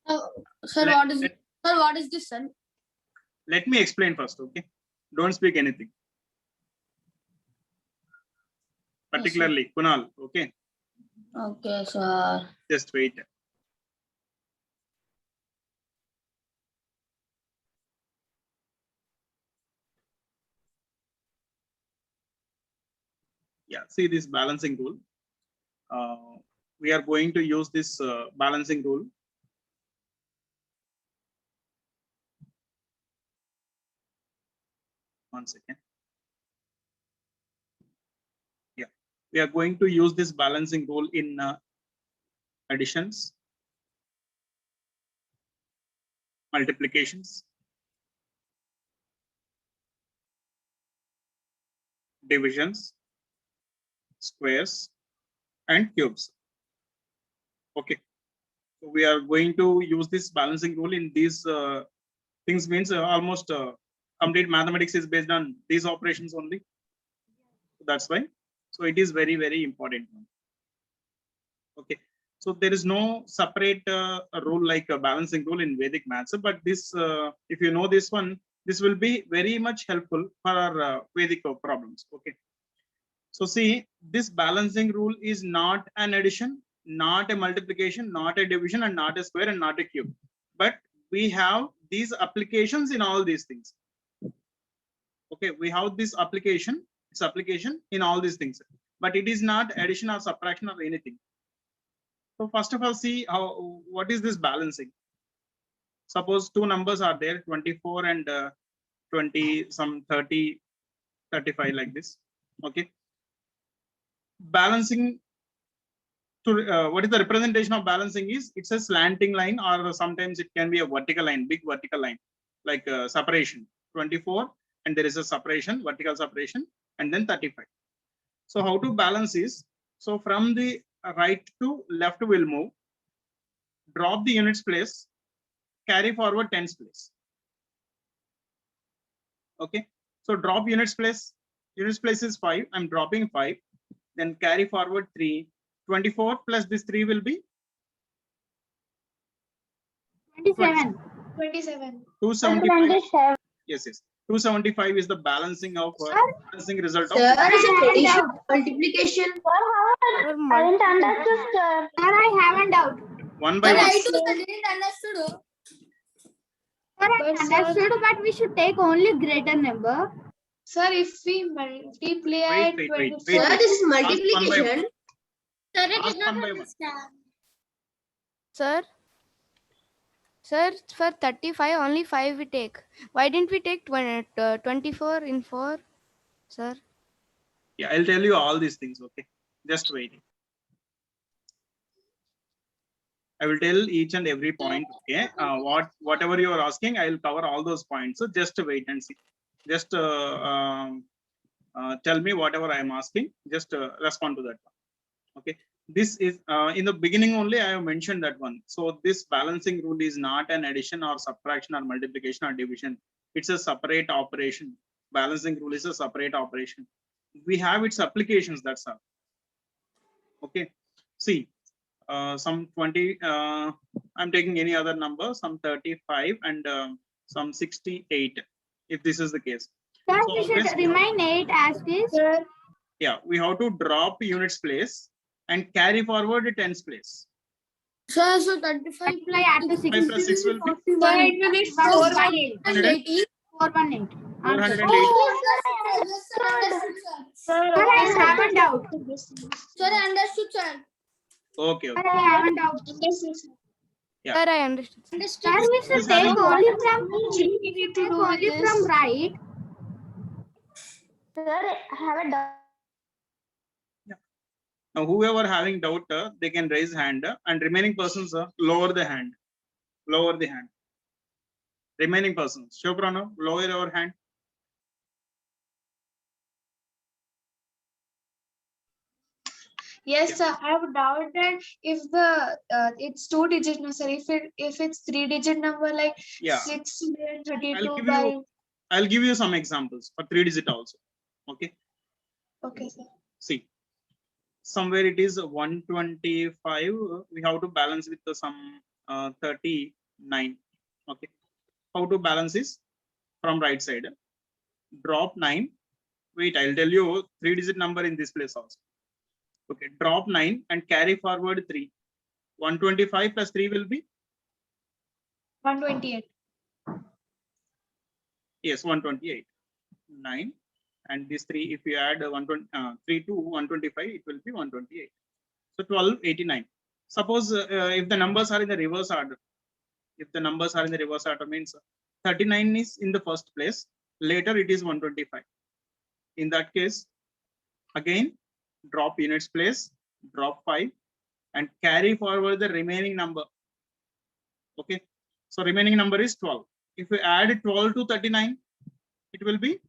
Sir, what is this, sir? Let me explain first, okay? Don't speak anything. Particularly, Kunal, okay? Okay, sir. Just wait. Yeah, see this balancing rule. We are going to use this balancing rule. One second. Yeah, we are going to use this balancing rule in additions, multiplications, divisions, squares, and cubes. Okay, so we are going to use this balancing rule in these things. Means almost complete mathematics is based on these operations only. That's why. So it is very, very important. Okay, so there is no separate rule like a balancing rule in Vedic maths, but this, if you know this one, this will be very much helpful for our Vedic problems. Okay, so see, this balancing rule is not an addition, not a multiplication, not a division, and not a square, and not a cube. But we have these applications in all these things. Okay, we have this application, its application in all these things, but it is not addition or subtraction or anything. So first of all, see how what is this balancing? Suppose two numbers are there, 24 and 20, some 30, 35 like this. Okay, balancing to what is the representation of balancing is it's a slanting line, or sometimes it can be a vertical line, big vertical line, like separation 24, and there is a separation, vertical separation, and then 35. So how to balance is, so from the right to left will move, drop the units place, carry forward tens place. Okay, so drop units place is 5, I'm dropping 5, then carry forward 3, 24 plus this 3 will be 27. 275. Yes, 275 is the balancing of balancing result of. Sir, is it addition, multiplication? I didn't understand, sir. Sir, I have a doubt. One by Sir, one. I too didn't understood. Sir, I understood, but we should take only greater number. Sir, if we multiply Wait. Sir, this is One by one. multiplication. Sir, Ask one by one. Sir, for 35 only 5 we take. Why didn't we take 24 in 4, sir? Yeah, I'll tell you all these things. Okay, just wait. I will tell each and every point. Okay, whatever you are asking, I will cover all those points. So just wait and see. Just tell me whatever I am asking. Just respond to that one. Okay, this is in the beginning only I have mentioned that one. So this balancing rule is not an addition or subtraction or multiplication or division. It's a separate operation. Balancing rule is a separate operation. We have its applications, that's all. Okay, see, some 20, I'm taking any other number, some 35 and some 68, if this is the case. Sir, So we should obviously- remain 8 as this. Yeah, we have to drop units place and carry forward the tens place. Sir, so 35 Multiply at the 6. 5 plus 6 will be 4 it will be 418. 480. 418. 408. Sir, I have a doubt. Sir, I understood, sir. Okay, Sir, okay. I have a doubt. Yeah. Sir, I understood. Sir, we should take only from right. Sir, I have a doubt. Now, whoever having doubt, they can raise hand, and remaining persons lower the hand. Lower the hand. Remaining persons, Shobhrana, lower your hand. Yes, sir. I have a doubt that if the it's 2 digit, no, sir. If it's 3 digit number like Yeah. 632 by. I'll give you some examples for 3 digit also. Okay. Okay, sir. See, somewhere it is 125. We have to balance with some 39. Okay. How to balance this? From right side. Drop 9. Wait, I'll tell you 3-digit number in this place also. Okay, drop 9 and carry forward 3. 125 plus 3 will be? 128. Yes, 128. 9. And this 3, if you add 3 to 125, it will be 128. So 1289. Suppose if the numbers are in the reverse order, means 39 is in the first place, later it is 125. In that case, again, drop units place, drop 5 and carry forward the remaining number. Okay, so remaining number is 12. If you add 12 to 39, it will be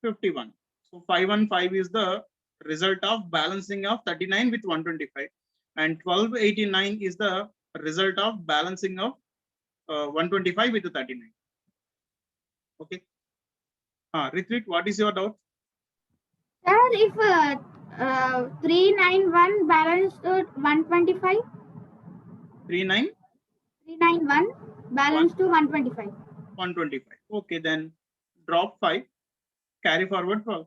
51. So 515 is the result of balancing of 39 with 125, and 1289 is the result of balancing of 125 with the 39. Okay. Ritvik, what is your doubt? Sir, if 391 balanced to 125, 391 balanced to 125. 125. Okay, then drop 5, carry forward 12.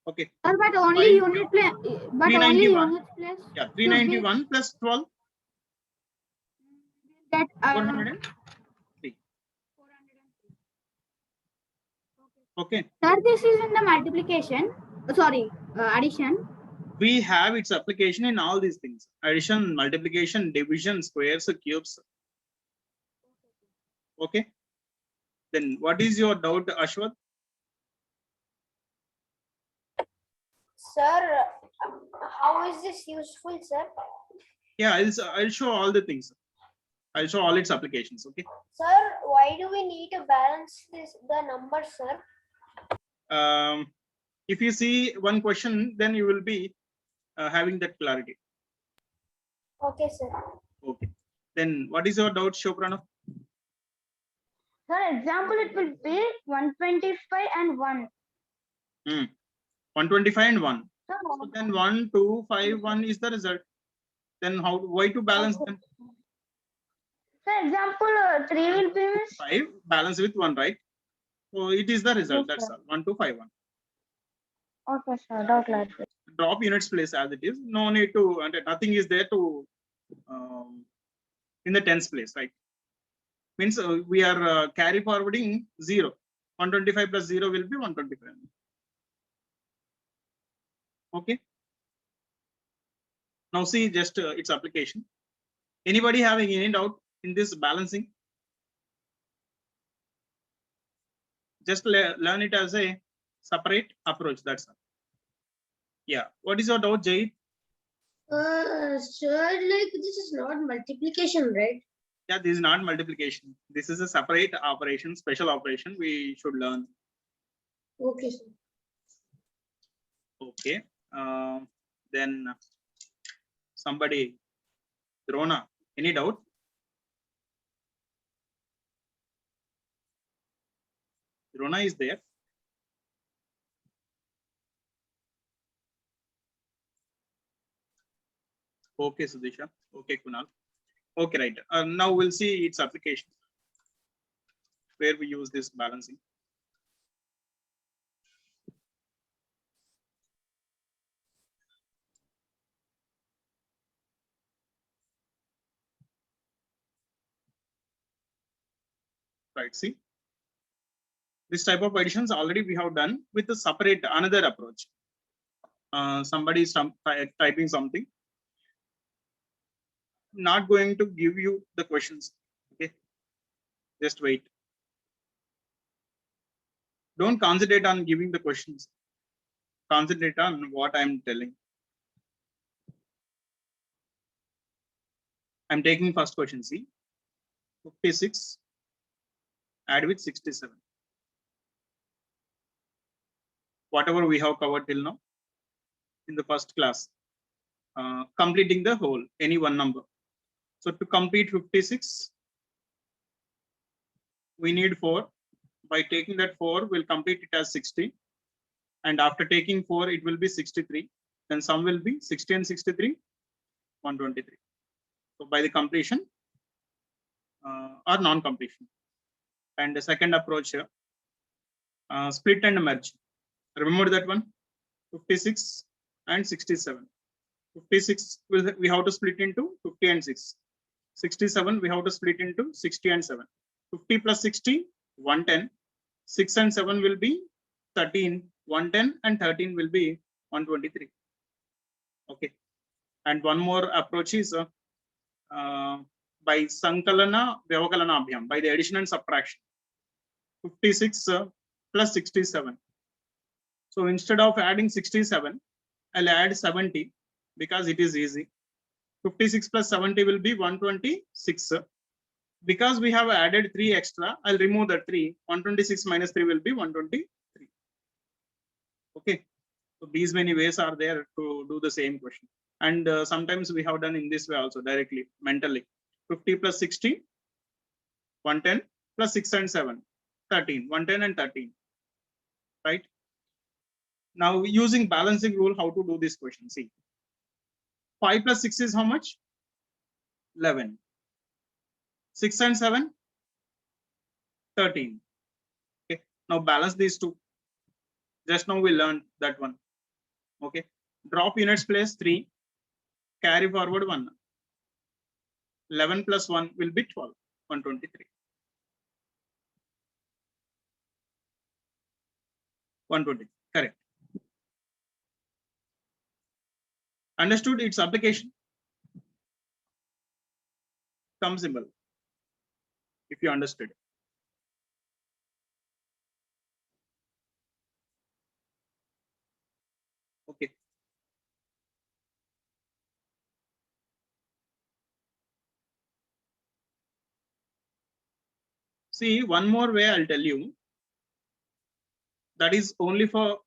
Okay. Sir, but only 5, unit place. But only 391. unit place. Yeah, 391 plus 12, That 403. Okay. Sir, this is in the multiplication. Sorry, addition. We have its application in all these things: addition, multiplication, division, squares, cubes. Okay. Then what is your doubt, Ashwath? Sir, how is this useful, sir? Yeah, I'll show all the things. I'll show all its applications. Okay. Sir, why do we need to balance the numbers, sir? If you see one question, then you will be having that clarity. Okay, sir. Okay. Then what is your doubt, Shoprana? For example, it will be 125 and 1. 125 and 1. So, So then 1, 2, 5, 1 is the result. Then why to balance them? for example, 3 will be 5 balance with 1, right? So it is the result. Yes, That's sir. all. 1, 2, 5, 1. okay, sir. Doubt like this. Drop units place as it is. No need to, and nothing is there to in the tens place, right? Means we are carry forwarding 0. 125 plus 0 will be 125. Okay. Now see just its application. Anybody having any doubt in this balancing? Just learn it as a separate approach. That's all. Yeah. What is your doubt, Jay? Sir, like this is not multiplication, right? Yeah, this is not multiplication. This is a separate operation, special operation we should learn. Okay, sir. Okay. Then somebody, Drona, any doubt? Drona is there. Okay, Sudisha. Okay, Kunal. Okay, right. Now we'll see its application, where we use this balancing. Right, see. This type of additions already we have done with a separate another approach. Somebody is typing something. Not going to give you the questions. Okay, just wait. Don't concentrate on giving the questions. Concentrate on what I'm telling. I'm taking first question. See, 56 add with 67. Whatever we have covered till now in the first class, completing the whole, any one number. So to complete 56, we need 4. By taking that 4, we'll complete it as 60. And after taking 4, it will be 63. Then sum will be 60 and 63, 123. So by the completion or non-completion. And the second approach here, split and merge. Remember that one? 56 and 67. 56 we have to split into 50 and 6. 67 we have to split into 60 and 7. 50 plus 60, 110. 6 and 7 will be 13. 110 and 13 will be 123. Okay. And one more approach is by Sankalana Vyavakalana Abhyam, by the addition and subtraction. 56 plus 67. So instead of adding 67, I'll add 70 because it is easy. 56 plus 70 will be 126. Because we have added 3 extra, I'll remove the 3. 126 minus 3 will be 123. Okay. So these many ways are there to do the same question. And sometimes we have done in this way also directly, mentally. 50 plus 60, 110 plus 6 and 7, 13, 110 and 13. Right? Now using balancing rule, how to do this question? See, 5 plus 6 is how much? 11. 6 and 7, 13. Okay. Now balance these two. Just now we learned that one. Okay. Drop units place 3. Carry forward 1. 11 plus 1 will be 12. 123. 120. Correct. Understood its application? Thumb symbol. If you understood. Okay. See, one more way I'll tell you. That is only for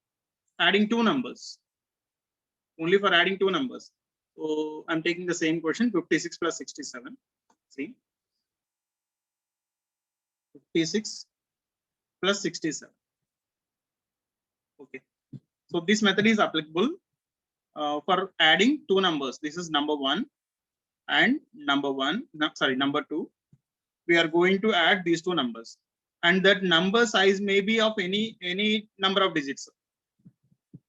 adding 2 numbers. Only for adding 2 numbers. So I'm taking the same question, 56 plus 67. See, 56 plus 67. Okay. So this method is applicable for adding 2 numbers. This is number 1 and number 2. We are going to add these 2 numbers, and that number size may be of any number of digits.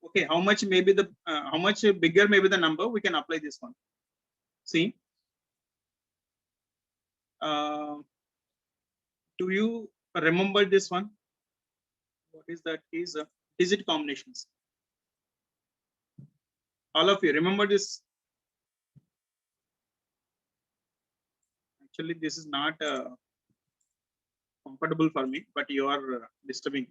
Okay, how much may be the how much bigger may be the number, we can apply this one. See, do you remember this one? What is that? Is digit combinations. All of you remember this? Actually, this is not comfortable for me, but you are disturbing.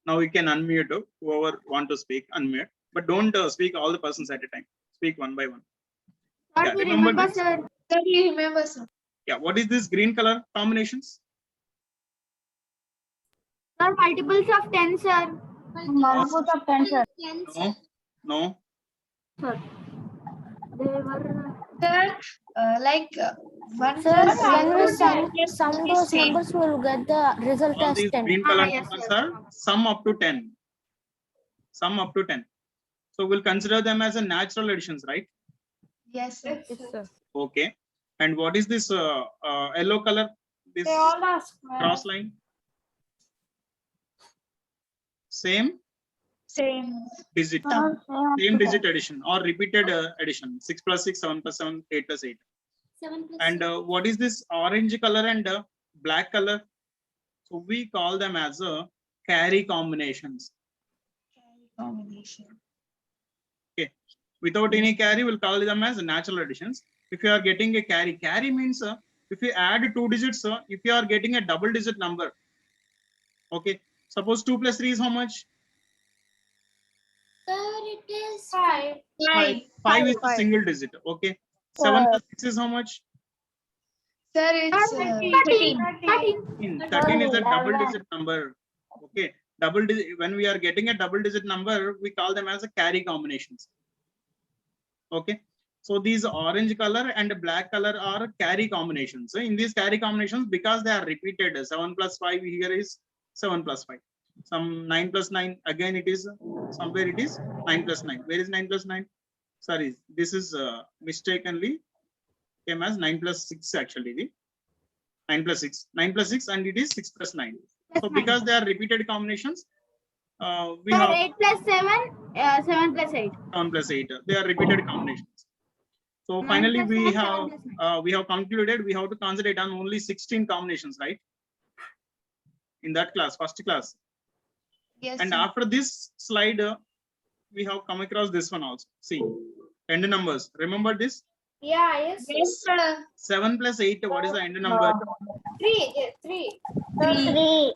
Now you can unmute whoever want to speak, unmute, but don't speak all the persons at a time. Speak one by one. Yeah, remember this? Sir, we remember, sir. Yeah, what is this green color combinations? Sir, multiples of 10, sir. Multiples of 10, sir. No, no. Sir, they were. Sir, one Sir, plus when we zero sum is those 10. numbers, will get the result All as these 10. green color yes, numbers yes. are sum up to 10. Sum up to 10. So we'll consider them as a natural additions, right? Yes, sir. Yes, sir. Okay. And what is this yellow color? This cross line? Same Same. digit. Same digit addition or repeated addition. 6 plus 6, 7 plus 7, 8 plus 8. 7 plus And what is this orange color and black color? So we call them as carry combinations. Combination. Okay. Without any carry, we'll call them as natural additions. If you are getting a carry means if you add 2 digits, if you are getting a double digit number. Okay. Suppose 2 plus 3 is how much? Sir, it is 5. 5. 5 is a Five. single digit. Okay. 7 plus 6 is how much? Sir, it's 13. 13 is a double digit number. Okay. Double digit, when we are getting a double digit number, we call them as a carry combinations. Okay. So these orange color and black color are carry combinations. So in these carry combinations, because they are repeated, 7 plus 5 here is 7 plus 5. Some 9 plus 9, again it is somewhere it is 9 plus 9. Where is 9 plus 9? Sorry, this is mistakenly came as 9 plus 6 actually. 9 plus 6. 9 plus 6 and it is 6 plus 9. So because they are repeated combinations, we have 8 plus 7, 7 plus 8. 7 plus 8. They are repeated combinations. So 9 finally plus we 7, have 7 plus 9. concluded we have to concentrate on only 16 combinations, right? In that class, first class. Yes, And sir. after this slide, we have come across this one also. See, end numbers. Remember this? Yeah, yes. Yes, sir. 7 plus 8. What is the end number? 3. Yeah, 3. 3.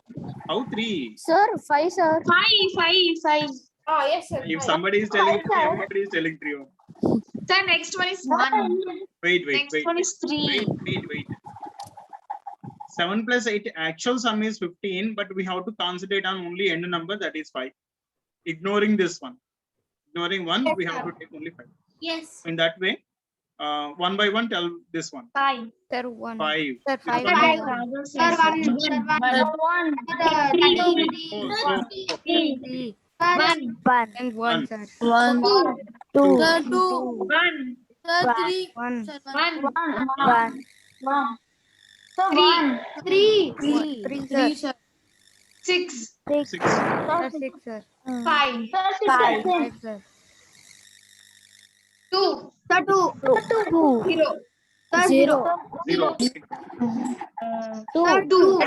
How 3? Sir, 5, sir. 5. Oh, yes, sir. If Five. somebody is telling 3, everybody is telling 3. Sir, next one is 1. Wait. Next one is 3. Wait. 7 plus 8 actual sum is 15, but we have to concentrate on only end number, that is 5. Ignoring this one. Ignoring 1, we have to take only 5. Yes. In that way, one by one, tell this one. 5. Sir, 1. 5. Sir, This 5. one is Sir, 1. three. 1. And 1, sir. 1. 2. Sir, 2. 1. Sir, 3. 1. 1. Sir, 3. 3. 3, sir. 6. 6. Sir, 6, sir. 5. 5, sir. 2. Sir, 2. 0. Sir, 0. 0. Sir, 2.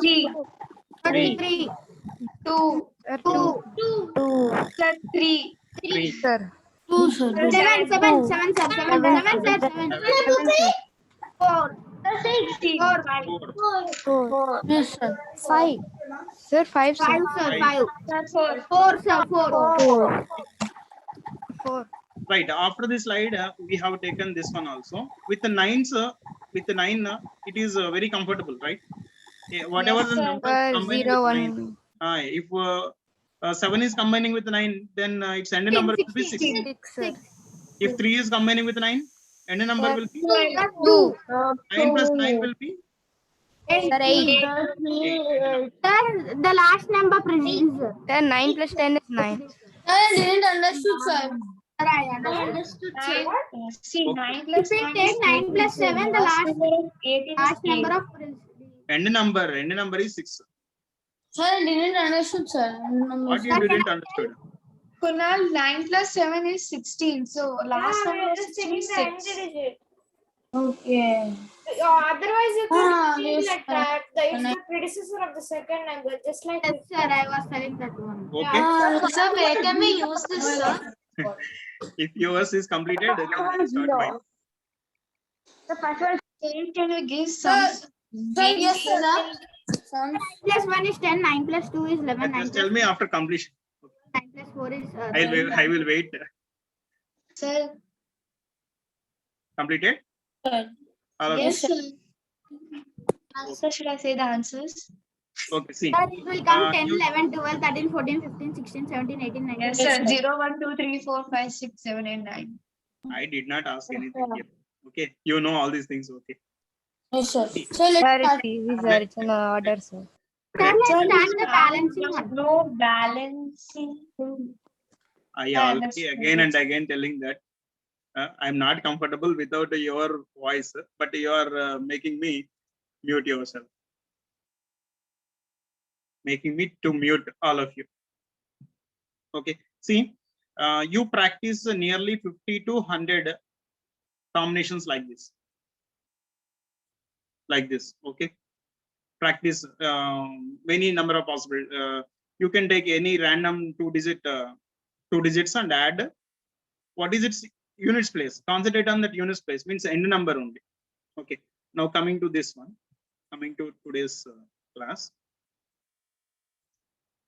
3. 3. 2. Sir, 2. Sir, 3. 3. Sir. 2, sir. 7, 7, 7, 7, 7, 7, 7. 4. 6. 4. 4. Yes, sir. 5. Sir, 5, sir. 5, sir. 5. Sir, 4. 4, sir. 4. 4. Right. After this slide, we have taken this one also. With the 9s, it is very comfortable, right? Whatever Yes, the sir. number Sir, combining 0, with 9. 1. If 7 is combining with 9, then its end number will be 6. 6, sir. If 3 is combining with 9, end number will be 2. 9 plus 9 will be Sir, 8. 8. Sir, the last number precedes. Sir, 9 plus 10 is 9. I didn't understood, sir. Sir, I understood, sir. See, Okay. 9 plus If we 1 take 9 plus 7, the last number of End number is 6. Sir, I didn't understood, sir. What you didn't understood? Kunal, 9 plus 7 is 16. So last number of 16 is 6. Okay. Otherwise, you could think yes, like sir. that. It's the predecessor of the second number, just like Yes, sir, I was telling that one. Okay. Sir, where can we use this, sir? If yours is completed, then you can start mine. The first one, Can you give some? yes, sir. 9 plus 1 is 10, 9 plus 2 is 11, 9 Just plus tell me after completion. 9 plus 4 is I will wait. Sir, Completed? All of yes, you? sir. Sir, should I say the answers? Okay, see. Sir, it will come 10, you- 11, 12, 13, 14, 15, 16, 17, 18, 19. Yes, sir. 0, 1, 2, 3, 4, 5, 6, 7, 8, 9. I did not ask anything here. Okay, you know all these things. Okay. Yes, sir. So Sir, let's it's easy, sir. It's an order, sir. Sir, let's start the balancing one. No balancing. I I already understand. again and again telling that I'm not comfortable without your voice, but you are making me mute yourself. Making me to mute all of you. Okay, see, you practice nearly 50 to 100 combinations like this. Like this, okay? Practice many number of possible. You can take any random two digits and add what is its units place. Concentrate on that units place, means end number only. Okay, now coming to this one, coming to today's class.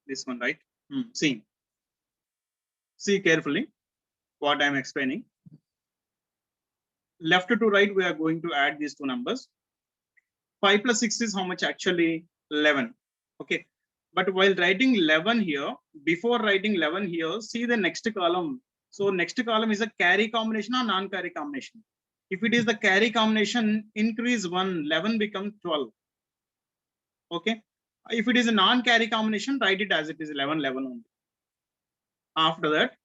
This one, right? See carefully what I'm explaining. Left to right, we are going to add these two numbers. 5 plus 6 is how much actually? 11. Okay. But while writing 11 here, before writing 11 here, see the next column. So next column is a carry combination or non-carry combination. If it is the carry combination, increase 1, 11 becomes 12. Okay. If it is a non-carry combination, write it as it is 11, 11 only. After that,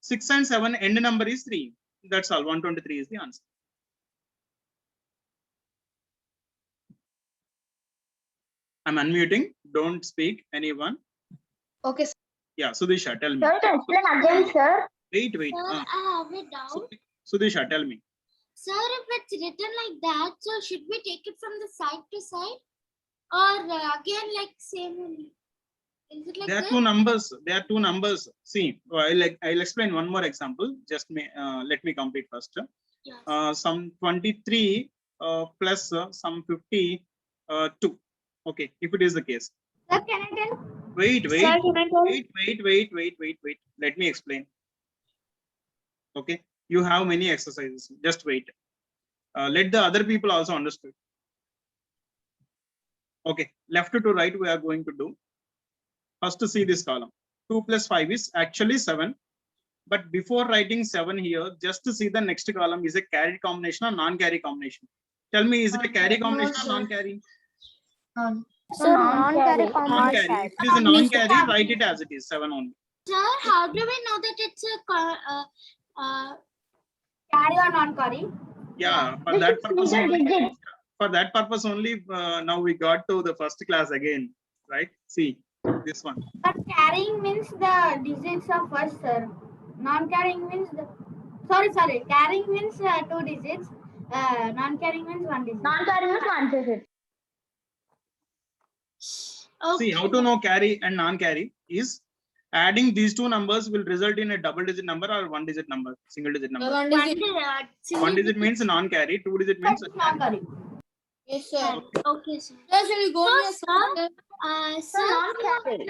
6 and 7 end number is 3. That's all. 123 is the answer. I'm unmuting. Don't speak, anyone. Okay, sir. Yeah, Sudisha, tell me. Sir, to explain again, sir. Wait. Sir, I have a doubt. Sudisha, tell me. Sir, if it's written like that, so should we take it from the side to side? Or again like same only? Is it like There are this? two numbers. There are two numbers. See, I'll explain one more example. Just let me complete first. Yes. Some 23 plus some 52. Okay, if it is the case. Sir, can I tell? Wait. Sir, can I tell? Wait. Let me explain. Okay, you have many exercises. Just wait. Let the other people also understand. Okay, left to right we are going to do. First to see this column. 2 plus 5 is actually 7. But before writing 7 here, just to see the next column is a carry combination or non-carry combination. Tell me, is it a carry combination or non-carry? Sir, non-carry Non-carry. If it is a non-carry, write it as it is, 7 only. Sir, how do we know that it's a carry or non-carry? Yeah, for that purpose only. For that purpose only, now we got to the first class again, right? See, this one. But carrying means the digits of first, sir. Non-carrying means the sorry. Carrying means 2 digits. Non-carrying means 1 digit. Non-carry means 1 digit. See, how to know carry and non-carry is adding these two numbers will result in a double-digit number or one-digit number, single-digit number. One digit means non-carry, 2 digit means non-carry. Yes, sir. Okay, sir. Sir, shall we go near Sir, Sir, non-carry.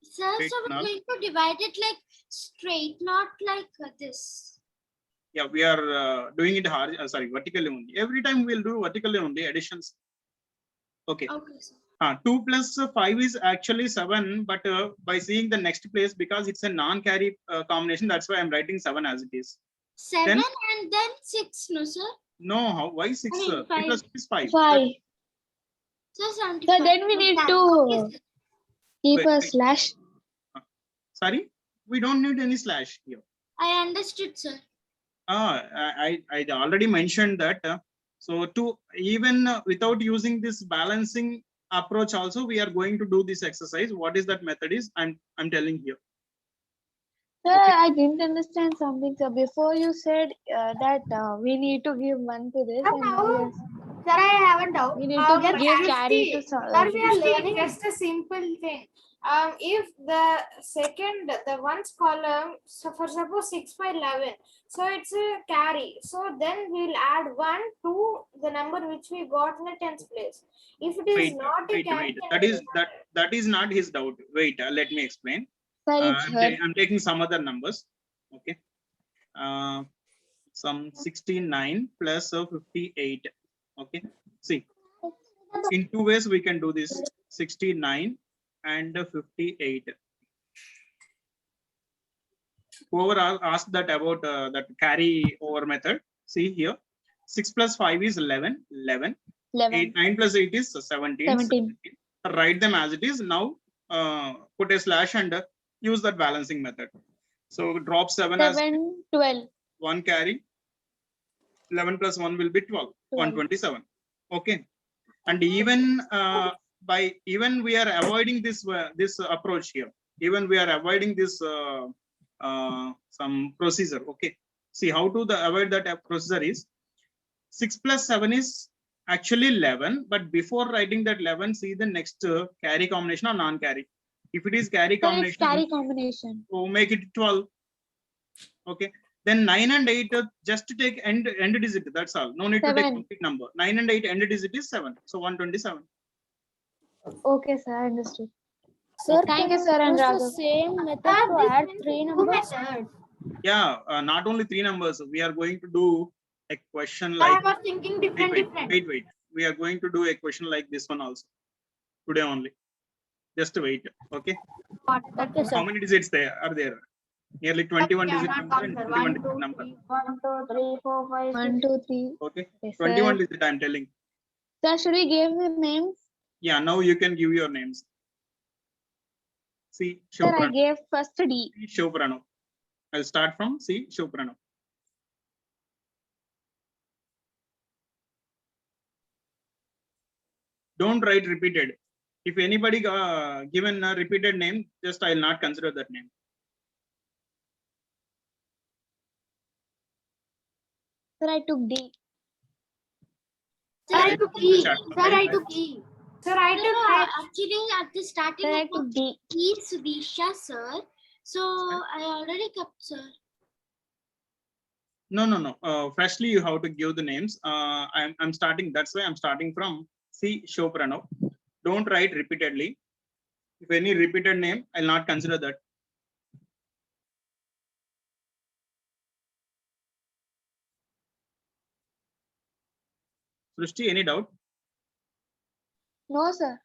Sir, Wait, so we're now. going to divide it like straight, not like this. Yeah, we are doing it vertically only. Every time we'll do vertically only additions. Okay. Okay, sir. 2 plus 5 is actually 7, but by seeing the next place, because it's a non-carry combination, that's why I'm writing 7 as it is. 7 Then- and then 6, no, sir? No, how? Why 6? I mean, 3 five. plus 6 is 5. Sir, 75. So then we need Okay, to sir. keep Wait, a wait. slash. Sorry, we don't need any slash here. I understood, sir. I already mentioned that. So to even without using this balancing approach also, we are going to do this exercise. What is that method is? I'm telling here. Sir, Okay. I didn't understand something. So before you said that we need to give 1 to this, and now you're Sir, I have a doubt. we need to give carry to Sir, we are learning. Just a simple thing. If the ones column, so for suppose 6 by 11, so it's a carry. So then we'll add 1 to the number which we got in the 10th place. If it is Wait, not a carry, wait. That is not his doubt. Wait, let me explain. Sir, it's her. I'm taking some other numbers. Okay. Some 69 plus 58. Okay. See, in 2 ways we can do this. 69 and 58. Whoever asked that about that carry over method, see here, 6 plus 5 is 11. 11. 9 plus 8 is 17. 17. Write them as it is. Now put a slash and use that balancing method. So drop 7 as 7, 12. 1 carry. 11 plus 1 will be 12. 127. Okay. And even we are avoiding this approach here. Even we are avoiding this some procedure. Okay. See how to avoid that procedure is 6 plus 7 is actually 11, but before writing that 11, see the next carry combination or non-carry. If it is carry So it's combination, carry combination. so make it 12. Okay. Then 9 and 8 just to take end digit. That's all. No need to take 7. complete number. 9 and 8 end digit is 7. So 127. Okay, sir, I understood. Sir, Thank you, sir, and use the Raghav. same method to add 3 numbers. Yeah, not only 3 numbers. We are going to do a question I like. was thinking different. Wait. We are going to do a question like this one also today only. Just wait. Okay. Okay, sir. How many digits are there? Nearly 21 digit number and 21 digit number. 1, 2, 3, 4, 5, 1, 2, 3. Okay. Yes, 21 sir. digit I'm telling. Sir, should we give the names? Yeah, now you can give your names. See, Sir, I Shivprano. gave first D. Shivprano. I'll start from C. Shivprano. Don't write repeated. If anybody given a repeated name, just I will not consider that name. Sir, I took D. Sir, I Right, took in the E. chat. Sir, I took E. Sir, I took Actually, at the starting, Sir, I I took D. E Sudisha, sir. So I already kept, sir. No. Firstly, you have to give the names. I'm starting. That's why I'm starting from C. Shoprano. Don't write repeatedly. If any repeated name, I'll not consider that. Srishti, any doubt? No, sir.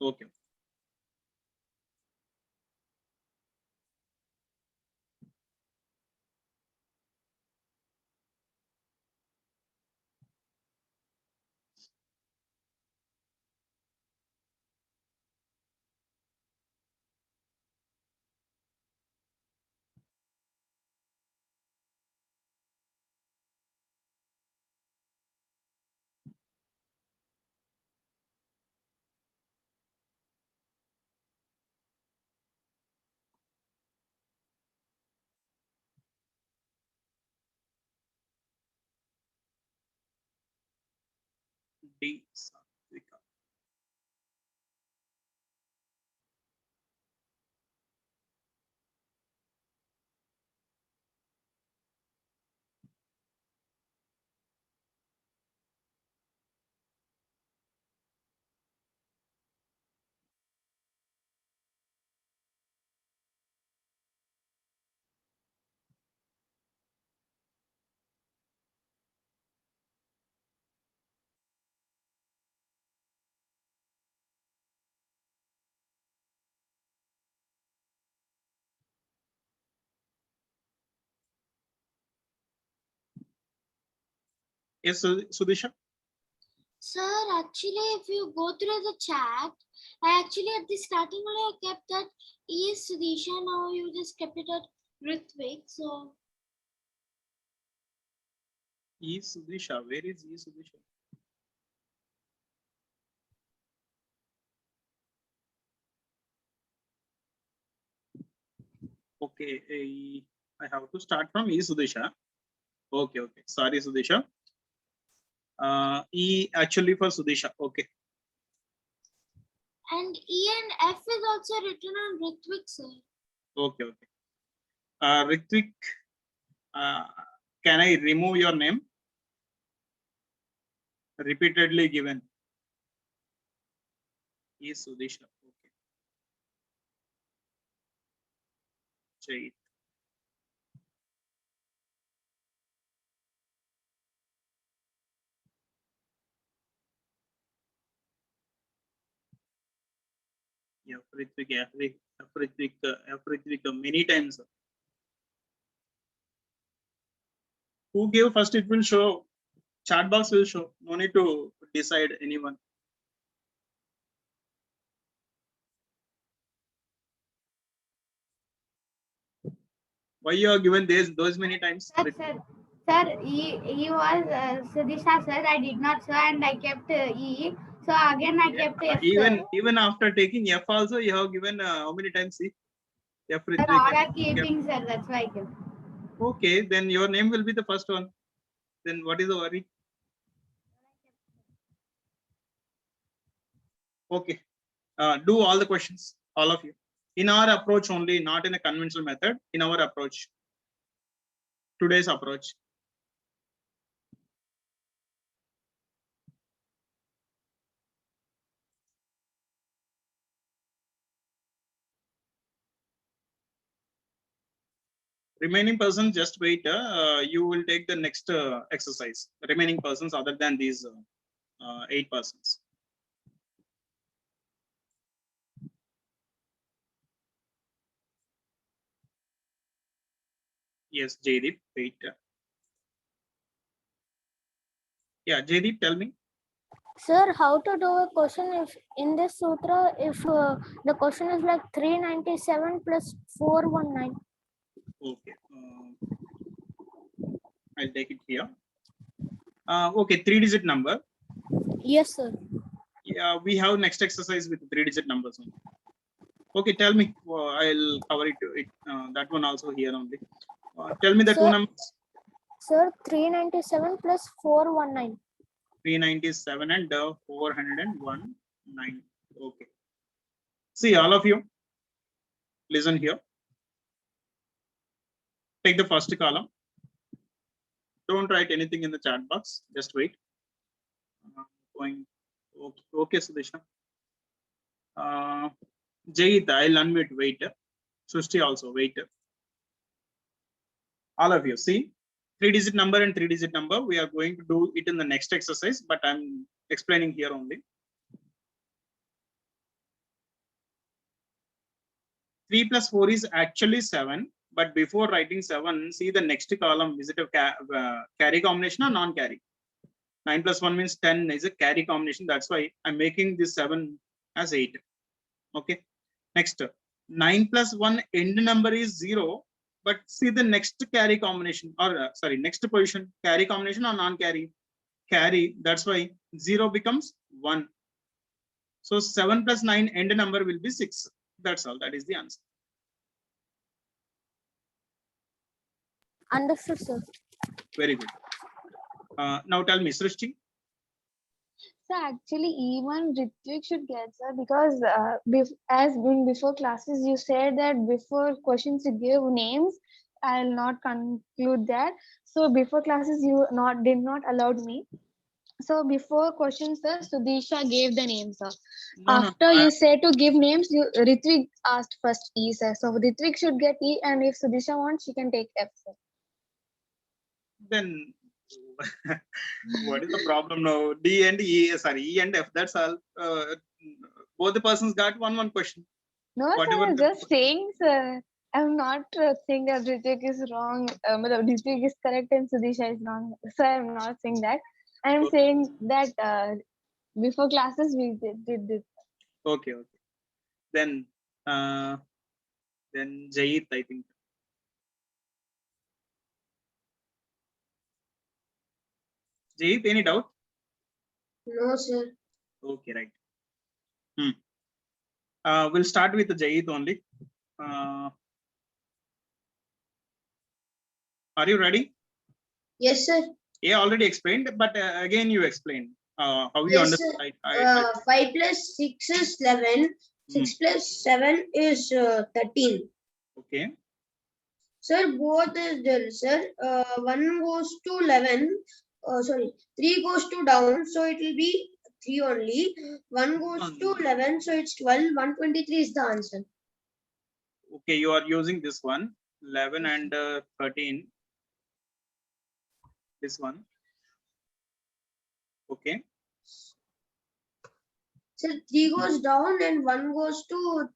Okay. D. Satvika. Yes, Sudisha. Sir, actually, if you go through the chat, I actually at the starting only I kept that E is Sudisha. Now you just kept it at Ritvik. So E. Sudisha. Where is E. Sudisha? Okay, I have to start from E. Sudisha. Okay. Sorry, Sudisha. E actually for Sudisha. Okay. and E and F is also written on Ritvik, sir. Okay. Ritvik, can I remove your name? Repeatedly given. E. Sudisha. Okay. Jait. Yeah, Ritvik, many times. Who gave first? It will show. Chat box will show. No need to decide anyone. Why you are given those many times? Sir, E was Sudisha, sir. I did not, sir, and I kept E. So again, I kept F. Even after taking F also, you have given how many times? See? F. Sir, Ritvik. all are keeping, sir. That's why I kept. Okay, then your name will be the first one. Then what is the worry? Okay. Do all the questions, all of you. In our approach only, not in a conventional method, in our approach. Today's approach. Remaining persons, just wait. You will take the next exercise. Remaining persons other than these 8 persons. Yes, Jaydeep, wait. Yeah, Jaydeep, tell me. Sir, how to do a question if in this sutra, if the question is like 397 plus 419? Okay. I'll take it here. Okay, 3-digit number. Yes, sir. Yeah, we have next exercise with 3-digit numbers only. Okay, tell me. I'll cover that one also here only. Tell me the two Sir. numbers. Sir, 397 plus 419. 397 and 419. Okay. See, all of you, listen here. Take the first column. Don't write anything in the chat box. Just wait. Going. Okay, Sudeshna. Jayit, I'll unmute. Wait. Srushti also. Wait. All of you, see, 3-digit number and 3-digit number. We are going to do it in the next exercise, but I'm explaining here only. 3 plus 4 is actually 7, but before writing 7, see the next column. Is it a carry combination or non-carry? 9 plus 1 means 10 is a carry combination. That's why I'm making this 7 as 8. Okay. Next, 9 plus 1 end number is 0. But see the next carry combination or next position, carry combination or non-carry? Carry. That's why 0 becomes 1. So 7 plus 9 end number will be 6. That's all. That is the answer. Understood, sir. Very good. Now tell me, Srishti. So actually, even Ritvik should get, sir, because as in before classes, you said that before questions you give names. I'll not conclude that. So before classes, you did not allowed me. So before questions, sir, Sudisha gave the names, sir. After you said to give names, Ritvik asked first E, sir. So Ritvik should get E, and if Sudisha wants, she can take F, sir. Then what is the problem now? D and E, E and F. That's all. Both the persons got one question. No, Whatever sir, I'm the- just saying, sir. I'm not saying that Ritvik is wrong. Ritvik is correct and Sudisha is wrong. So I'm not saying that. I'm Okay. saying that before classes we did this. Okay. Then Jayit, I think. Jayit, any doubt? No, sir. Okay, right. We'll start with Jayit only. Are you ready? Yes, sir. Yeah, already explained, but again you explained how you Yes, understood. sir. 5 plus 6 is 11. 6 plus 7 is 13. Okay. Sir, both is there, sir. 1 goes to 11. 3 goes to down, so it will be 3 only. 1 goes to 11, so it's 12. 123 is the answer. Okay, you are using this one, 11 and 13. This one. Okay. Sir, 3 goes down and 1 goes to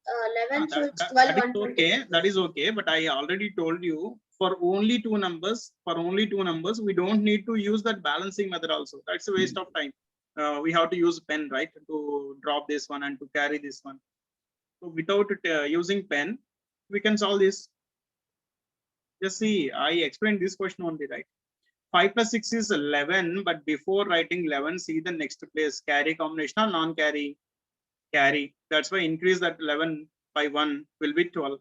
11, so it's 12. That is okay. That is okay. But I already told you for only two numbers, we don't need to use that balancing method also. That's a waste of time. We have to use pen, right, to drop this one and to carry this one. So without using pen, we can solve this. Just see, I explained this question only, right? 5 plus 6 is 11, but before writing 11, see the next place, carry combination or non-carry? Carry. That's why increase that 11 by 1 will be 12.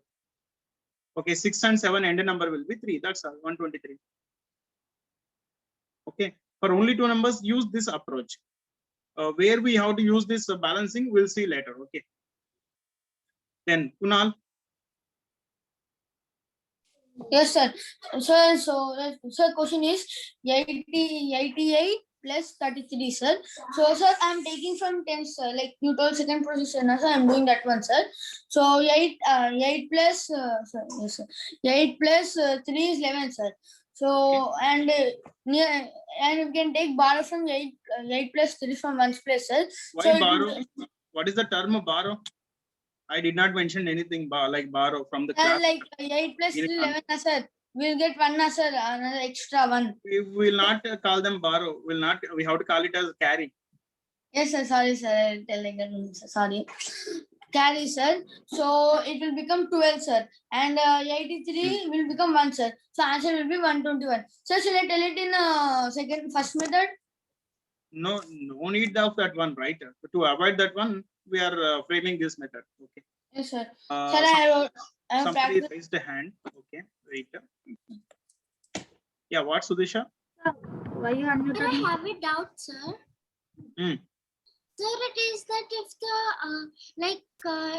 Okay, 6 and 7 end number will be 3. That's all, 123. Okay, for only two numbers, use this approach. Where we have to use this balancing, we'll see later. Okay. Then, Kunal. Yes, sir. So question is 88 plus 33, sir. So, sir, I'm taking from 10, sir. Like you told second position, sir. I'm doing that one, sir. So 8 plus, yes, sir. 8 plus 3 is 11, sir. So and we can take borrow from 8 plus 3 from one's place, sir. Why So borrow? What is the term of borrow? I did not mention anything like borrow from the class. like 8 plus 3 11, sir. We'll get one, sir. Another extra one. We will not call them borrow. We have to call it as carry. Yes, sir. Sorry, sir. Telling again, sir. Sorry. Carry, sir. So it will become 12, sir. And 83 will become 1, sir. So answer will be 121. Sir, shall I tell it in first method? No need of that one, right? To avoid that one, we are framing this method. Okay. Yes, sir. Uh, Sir, I am somebody practicing. raised a hand. Okay, wait. Yeah, what, Sudisha? Why you But I have a doubt, sir. Hmm. Sir, it is that if the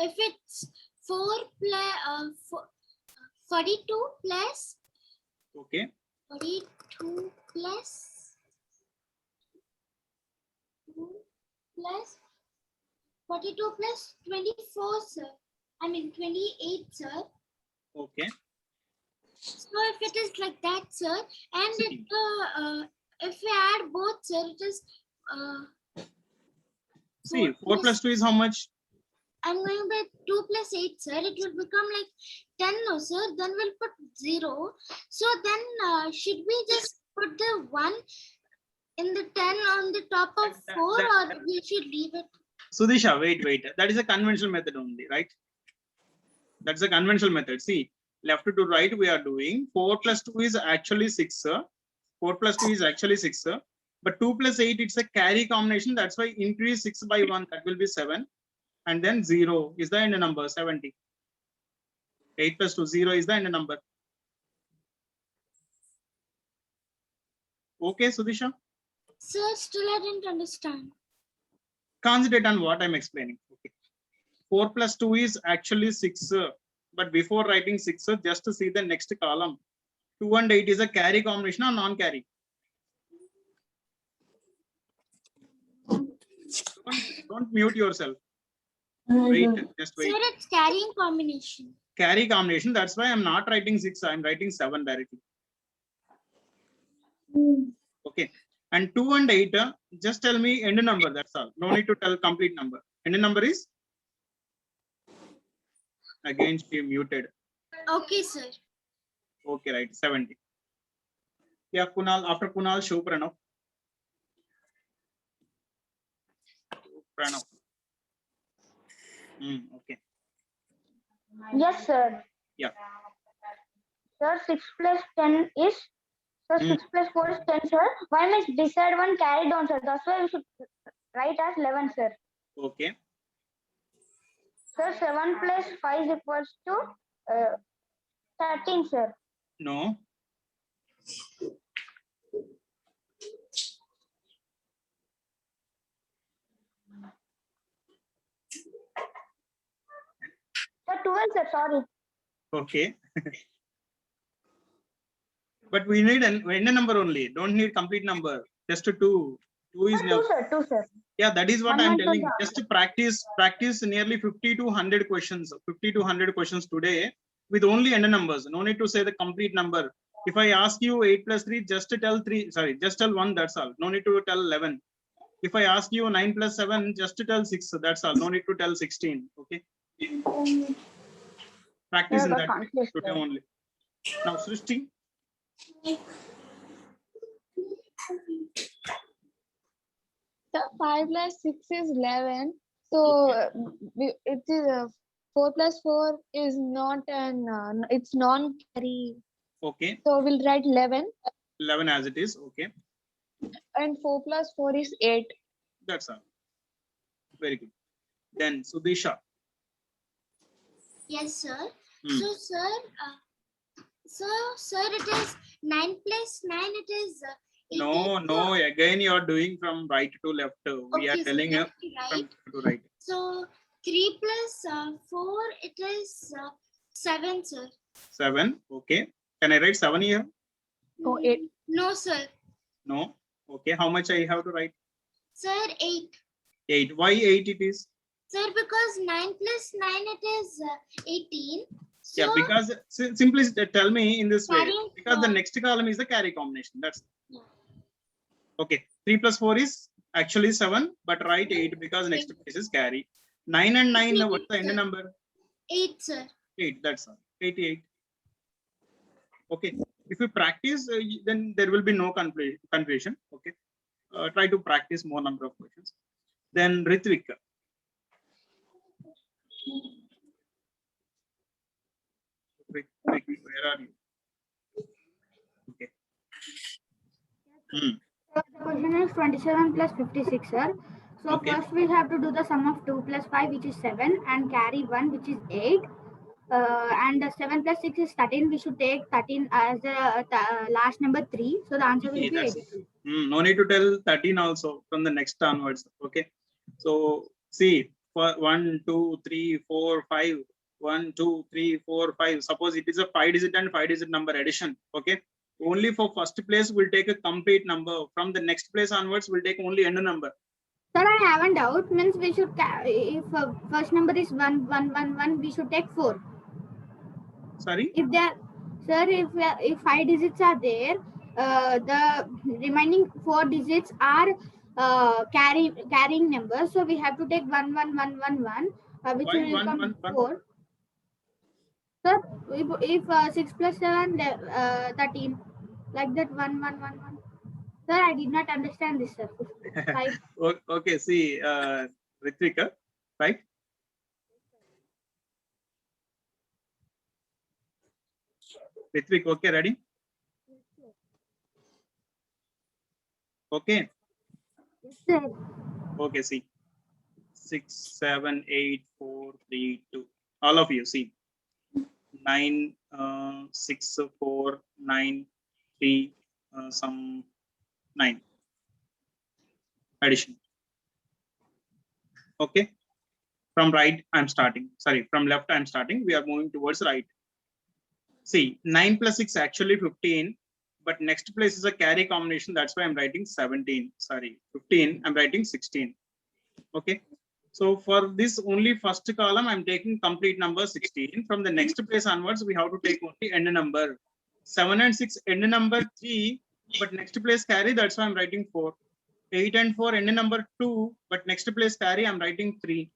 if it's 42 plus Okay. 42 plus 42 plus 24, sir. I mean 28, sir. Okay. So if it is like that, sir, and See. if we add both, sir, it is See, 4 plus plus 2 is how much? I'm going by 2 plus 8, sir. It will become like 10, no, sir. Then we'll put 0. So then should we just put the 1 in the 10 on the top of 4 or we should leave it? Sudisha, wait. That is a conventional method only, right? That's a conventional method. See, left to right, we are doing 4 plus 2 is actually 6, sir. 4 plus 2 is actually 6, sir. But 2 plus 8, it's a carry combination. That's why increase 6 by 1, that will be 7. And then 0 is the end number, 70. 8 plus 2, 0 is the end number. Okay, Sudisha? Sir, still I didn't understand. Concentrate on what I'm explaining. Okay. 4 plus 2 is actually 6. But before writing 6, just to see the next column. 2 and 8 is a carry combination or non-carry? Don't mute yourself. Wait, just wait. Sir, it's carrying combination. Carry combination. That's why I'm not writing 6. I'm writing 7 directly. Okay. And 2 and 8, just tell me end number. That's all. No need to tell complete number. End number is? Again, she muted. Okay, sir. Okay, right. 70. Yeah, Kunal. After Kunal, show Pranav. Pranav. Okay. Yes, sir. Yeah. Sir, 6 plus 10 is, sir, 6 plus 4 is 10, sir. Why must decide one carried on, sir? That's why we should write as 11, sir. Okay. Sir, 7 plus 5 is equals to 13, sir. No. Sir, 12, sir, sorry. Okay. But we need an end number only. Don't need complete number. Just 2. 2 is Sir, no. 2, sir, 2, sir. Yeah, that is what One I'm month telling. ago. Just to practice nearly 50 to 100 questions. 50 to 100 questions today with only end numbers. No need to say the complete number. If I ask you 8 plus 3, just to tell 3. Sorry, just tell 1. That's all. No need to tell 11. If I ask you 9 plus 7, just to tell 6. That's all. No need to tell 16. Okay. Practice Yeah, in got that way confused, today sir. only. Now, Srishti. So 5 plus 6 is 11. So it is 4 plus 4 is not it's non-carry. Okay. So we'll write 11 11 as it is. Okay. and 4 plus 4 is 8. That's all. Very good. Then Sudisha. Yes, sir. Hmm. So, sir, it is 9 plus 9. It is 18. No. Again, you are doing from right to left. We are Okay, so telling you left to from right. left to right. So 3 plus 4, it is 7, sir. 7. Okay. Can I write 7 here? Oh, 8. No, sir. No. Okay. How much I have to write? Sir, 8. 8. Why 8 it is? Sir, because 9 plus 9, it is 18. So, Yeah, because simply tell me in this way. Carrying Because the forward. next column is the carry combination. That's Yeah. okay. 3 plus 4 is actually 7, but write 8 because next place is carry. 9 and 9, Okay, what's the end sir. number? 8, sir. 8. That's all. 88. Okay. If you practice, then there will be no confusion. Okay. Try to practice more number of questions. Then Ritvik. Ritvik, where are you? Okay. So the question is 27 plus 56, sir. So Okay. first we have to do the sum of 2 plus 5, which is 7, and carry 1, which is 8. And 7 plus 6 is 13. We should take 13 as the last number 3. So the answer will Okay, be that's 82. no need to tell 13 also from the next onwards. Okay. So see, for 1, 2, 3, 4, 5. 1, 2, 3, 4, 5. Suppose it is a 5-digit and 5-digit number addition. Okay. Only for first place we'll take a complete number. From the next place onwards, we'll take only end number. Sir, I have a doubt. Means we should, if first number is 1, 1, 1, 1, we should take 4. Sorry. If there, sir, if 5 digits are there, the remaining 4 digits are carrying numbers. So we have to take 1, 1, 1, 1, 1, which Why will 1, become 1, 1? 4. Sir, if 6 plus 7, 13, like that 1, 1, 1, 1. Sir, I did not understand this, sir. 5. Okay, see, Ritvika, right? Ritvik, okay, ready? Okay. Yes, sir. Okay, see. 6, 7, 8, 4, 3, 2. All of you, see. 9, 6, 4, 9, 3, some 9. Addition. Okay. From right, I'm starting. Sorry, from left, I'm starting. We are moving towards right. See, 9 plus 6 actually 15. But next place is a carry combination. That's why I'm writing 17. Sorry, 15. I'm writing 16. Okay. So for this only first column, I'm taking complete number 16. From the next place onwards, we have to take only end number. 7 and 6 end number 3. But next place carry. That's why I'm writing 4. 8 and 4 end number 2. But next place carry. I'm writing 3.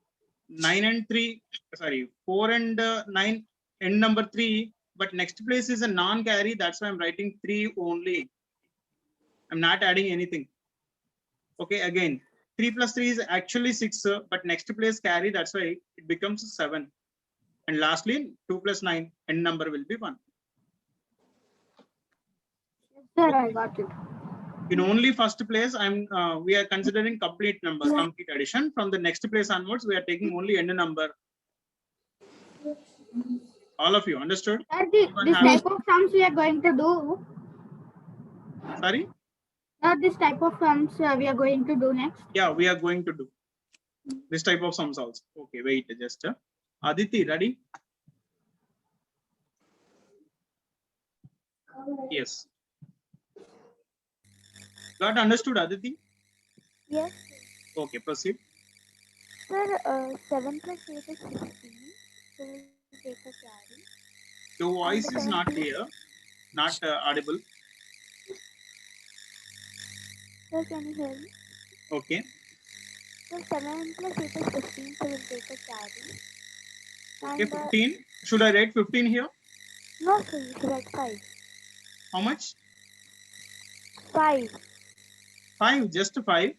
9 and 3. Sorry, 4 and 9 end number 3. But next place is a non-carry. That's why I'm writing 3 only. I'm not adding anything. Okay, again, 3 plus 3 is actually 6, but next place carry. That's why it becomes 7. And lastly, 2 plus 9, end number will be 1. Yes, sir, I got it. In only first place, we are considering complete number, complete addition. From the next place onwards, we are taking only end number. All of you understood? Sir, this type of sums we are going to do. Sorry? Sir, this type of sums we are going to do next. Yeah, we are going to do this type of sums also. Okay, wait, just Aditi, ready? Yes. Got understood, Aditi? Yes, Okay, proceed. sir. 7 plus 8 is 16. So we'll take a carry. Your voice is not clear, not audible. Sir, can you hear me? Okay. So 7 plus 8 is 15. So we'll take a carry. Okay, And 15. Should I write 15 here? no, sir, you should write 5. How much? 5. 5, just 5.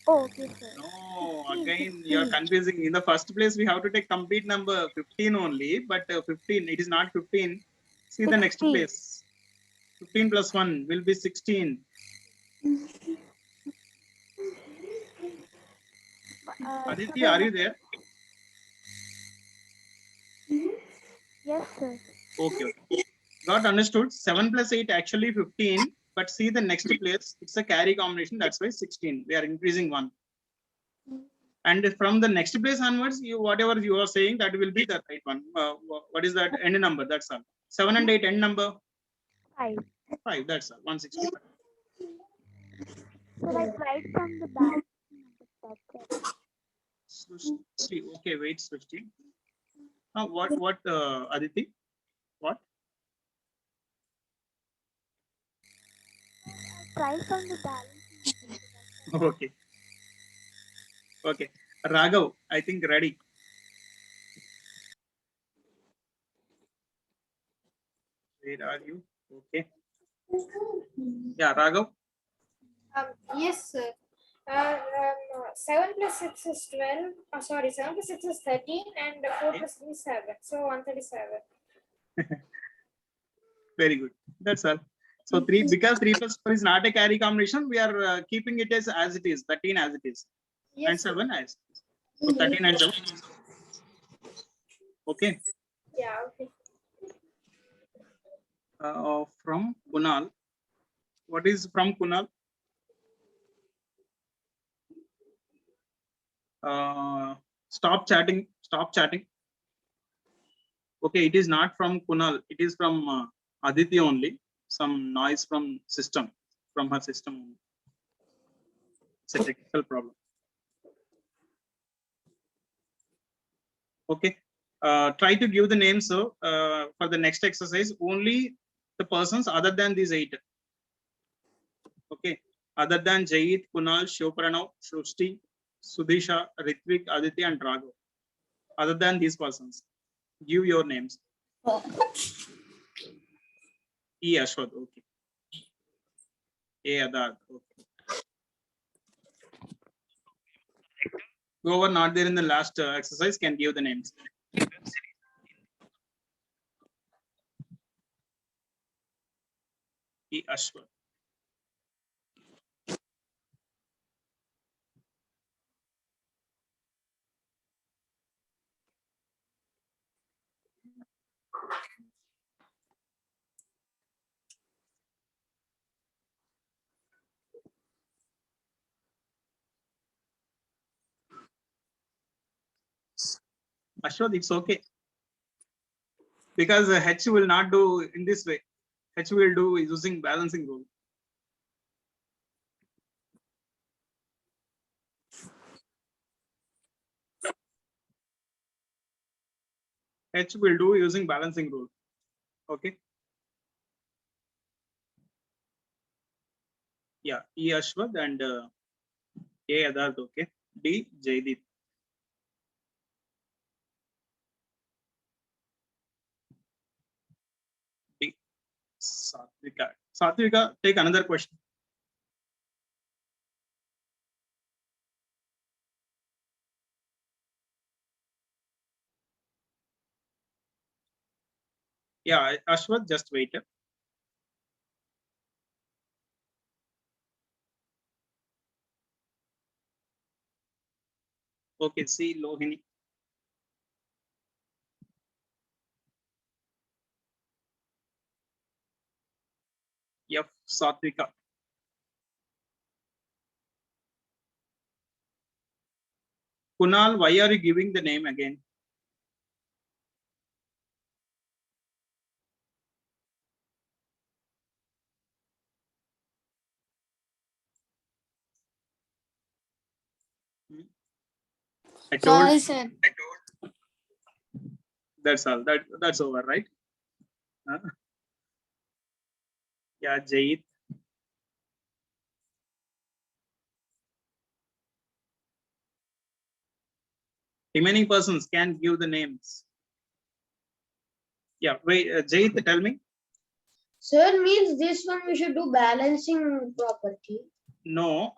Oh, okay, sir. No, 16, again, you are 16. confusing. In the first place, we have to take complete number 15 only, but 15, it is not 15. See the next 16. place. 15 plus 1 will be 16. Aditi, So are you there? yes, sir. Okay, okay. Got understood. 7 plus 8 actually 15, but see the next place, it's a carry combination. That's why 16. We are increasing 1. And from the next place onwards, whatever you are saying, that will be the right one. What is that end number? That's all. 7 and 8 end number 5. 5. That's all. 165. So like right from the back. That's it. Srishti, okay, wait, Srishti. What, Aditi? What? Right from the balance. Okay. Okay. Raghav, I think ready. Where are you? Okay. Yeah, Raghav. Yes, sir. 7 plus 6 is 12. Oh, sorry, 7 plus 6 is 13, and 4 plus 3 is 7. So 137. Very good. That's all. So 3, because 3 plus 4 is not a carry combination, we are keeping it as it is, 13 as it is, and 7 as it is. So 13 and 7. Okay. Yeah, okay. From Kunal. What is from Kunal? Stop chatting. Stop chatting. Okay, it is not from Kunal. It is from Aditi only. Some noise from system, from her system. It's a technical problem. Okay. Try to give the names for the next exercise. Only the persons other than these 8. Okay. Other than Jayit, Kunal, Shivpranav, Srushti, Sudhisha, Ritvik, Aditi, and Raghav. Other than these persons, give your names. E. Ashwat. Okay. A. Adar. Okay. Whoever not there in the last exercise can give the names. E. Ashwat. Ashwat, it's okay. Because H will not do in this way. H will do using balancing rule. H will do using balancing rule. Okay. Yeah. E. Ashwat and A. Adarth. Okay. D. Jaydeep. D. Satvika. Satvika, take another question. Yeah, Ashwat, just wait. Okay, see Lohini. F. Satvika. Kunal, why are you giving the name again? I told. Sorry, sir. That's all. That's over, right? Yeah, Jayit. Remaining persons can give the names. Yeah, wait, Jayit, tell me. Sir, means this one we should do balancing property. No,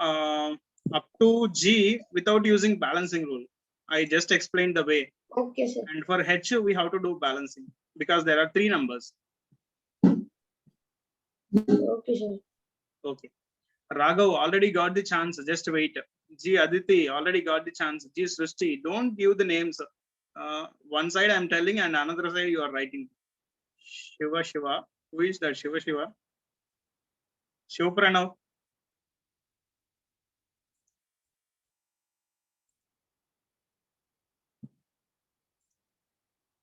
up to G without using balancing rule. I just explained the way. Okay, sir. And for H, we have to do balancing because there are 3 numbers. Okay, sir. Okay. Raghav already got the chance. Just wait. G. Aditi already got the chance. G. Srishti, don't give the names. One side I'm telling and another side you are writing. Shiva Shiva. Who is that? Shiva Shiva. Shivpranav.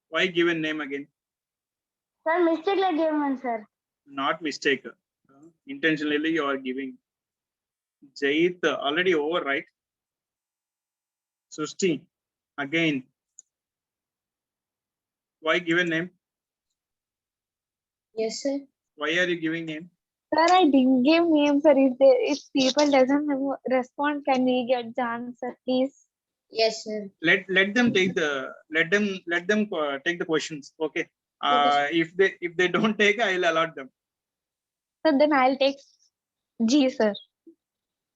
Why given name again? Sir, mistake like game one, sir. Not mistake. Intentionally you are giving. Jayit already over, right? Srishti. Again. Why given name? Yes, sir. Why are you giving name? Sir, I didn't give name, sir. If people doesn't respond, can we get the answer, please? Yes, sir. Let them take the let them take the questions. Okay. If they don't take, I'll allot them. So then I'll take G, sir.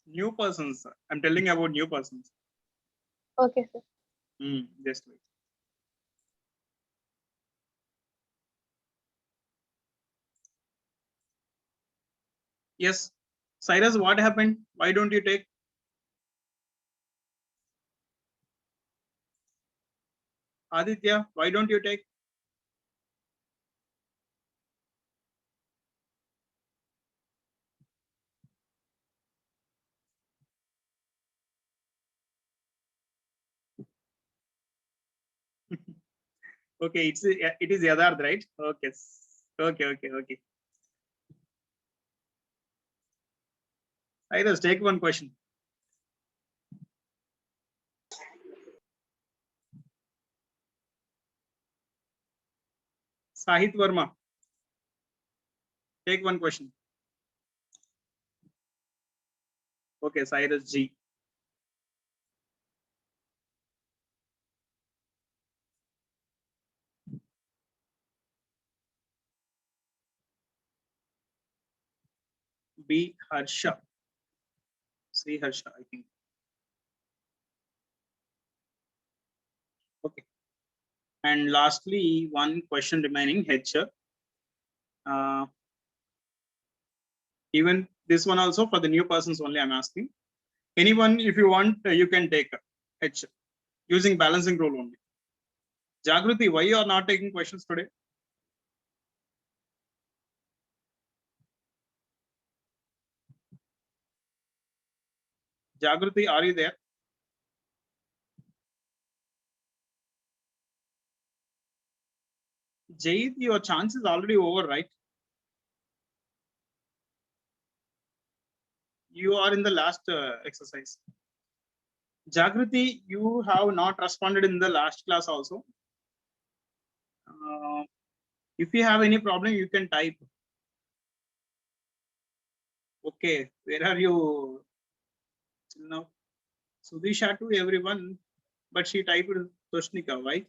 New persons. I'm telling about new persons. Okay, sir. Just wait. Yes. Cyrus, what happened? Why don't you take? Aditya, why don't you take? Okay, it is Yadharth, right? Okay. Okay. Cyrus, take one question. Sahit Verma, take one question. Okay, Cyrus G. B. Harsha. C. Harsha, I think. Okay. And lastly, one question remaining, H. Even this one also for the new persons only I'm asking. Anyone, if you want, you can take H using balancing rule only. Jagruti, why you are not taking questions today? Jagruti, are you there? Jayid, your chance is already over, right? You are in the last exercise. Jagruti, you have not responded in the last class also. If you have any problem, you can type. Okay, where are you now? Sudhisha to everyone, but she typed Toshnika. Why?